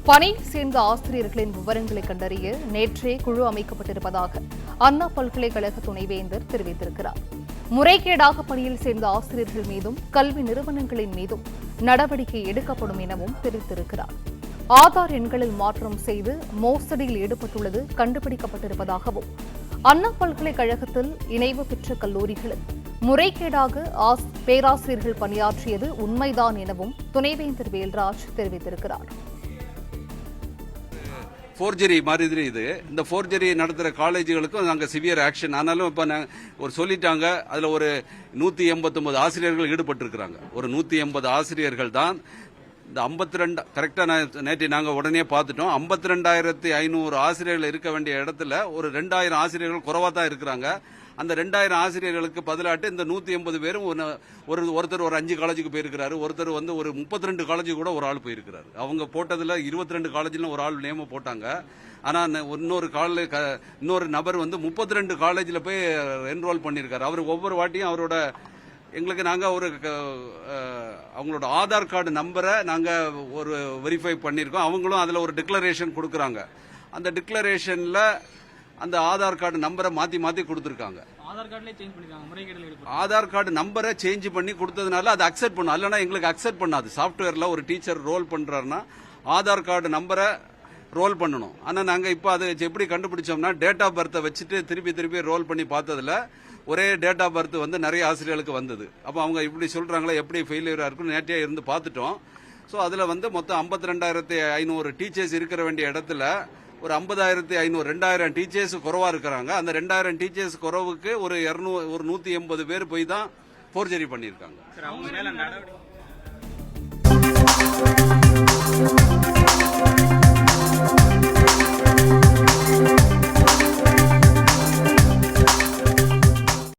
பணியில் சேர்ந்த ஆசிரியர்களின் விவரங்களை கண்டறிய நேற்றே குழு அமைக்கப்பட்டிருப்பதாக அண்ணா பல்கலைக்கழக துணைவேந்தர் தெரிவித்திருக்கிறார். முறைகேடாக பணியில் சேர்ந்த ஆசிரியர்கள் மீதும் கல்வி நிறுவனங்களின் மீதும் நடவடிக்கை எடுக்கப்படும் எனவும் தெரிவித்திருக்கிறார். ஆதார் எண்களில் மாற்றம் செய்து மோசடியில் ஈடுபட்டுள்ளது கண்டுபிடிக்கப்பட்டிருப்பதாகவும் அண்ணா பல்கலைக்கழகத்தில் இணைவு பெற்ற கல்லூரிகளில் முறைகேடாக பேராசிரியர்கள் பணியாற்றியது உண்மைதான் எனவும் துணைவேந்தர் வேல்ராஜ் தெரிவித்திருக்கிறார். ஃபோர்ஜரி மாதிரி இது. இந்த ஃபோர்ஜரி நடத்துகிற காலேஜுகளுக்கும் நாங்கள் சிவியர் ஆக்ஷன். ஆனாலும் இப்போ ஒரு சொல்லிட்டாங்க, அதில் ஒரு 189 ஆசிரியர்கள் ஈடுபட்டிருக்கிறாங்க. ஒரு 180 ஆசிரியர்கள் தான் இந்த 52 கரெக்டாக நேற்று நாங்கள் உடனே பார்த்துட்டோம். 52,500 ஆசிரியர்கள் இருக்க வேண்டிய இடத்துல ஒரு 2,000 ஆசிரியர்கள் குறைவாக தான் இருக்கிறாங்க. அந்த 2,000 ஆசிரியர்களுக்கு பதிலாட்டு இந்த 180 பேரும் ஒருத்தர் ஒரு 5 காலேஜுக்கு போயிருக்கிறாரு, ஒருத்தர் ஒரு 32 காலேஜுக்கு கூட ஒரு ஆள் போயிருக்கிறாரு. அவங்க போட்டதில் 22 காலேஜில் ஒரு ஆள் நேம போட்டாங்க. ஆனால் இன்னொரு நபர் 32 காலேஜில் போய் என்ரோல் பண்ணியிருக்காரு. அவர் ஒவ்வொரு வாட்டியும் அவரோட எங்களுக்கு நாங்கள் அவங்களோட ஆதார் கார்டு நம்பரை நாங்கள் ஒரு வெரிஃபை பண்ணியிருக்கோம். அவங்களும் அதில் ஒரு டிக்ளரேஷன் கொடுக்குறாங்க. அந்த டிக்ளரேஷனில் அந்த ஆதார் கார்டு நம்பரை மாற்றி கொடுத்துருக்காங்க. ஆதார் கார்டு நம்பரை சேஞ்ச் பண்ணி கொடுத்ததுனால அதை அக்செப்ட் பண்ணும். இல்லைன்னா எங்களுக்கு அக்செப்ட் பண்ணாது. சாஃப்ட்வேரில் ஒரு டீச்சர் ரோல் பண்ணுறாருன்னா ஆதார் கார்டு நம்பரை ரோல் பண்ணணும். ஆனால் நாங்கள் இப்போ அதை எப்படி கண்டுபிடிச்சோம்னா டேட் ஆஃப் பர்த்தை வச்சுட்டு திருப்பி ரோல் பண்ணி பார்த்ததில் ஒரே டேட் ஆஃப் பர்த் நிறைய ஆசிரியர்களுக்கு வந்தது. அப்போ அவங்க இப்படி சொல்கிறாங்களா, எப்படி ஃபெயிலியராக இருக்குன்னு நேற்றே இருந்து பார்த்துட்டோம். ஸோ அதில் மொத்தம் 52,500 டீச்சர்ஸ் இருக்கிற வேண்டிய இடத்துல ஒரு 50,500 2,000 டீச்சர்ஸ் குறைவா இருக்கிறாங்க. அந்த 2,000 டீச்சர்ஸ் குறைவுக்கு ஒரு 180 பேர் போய் தான் ஃபோர்ஜரி பண்ணியிருக்காங்க.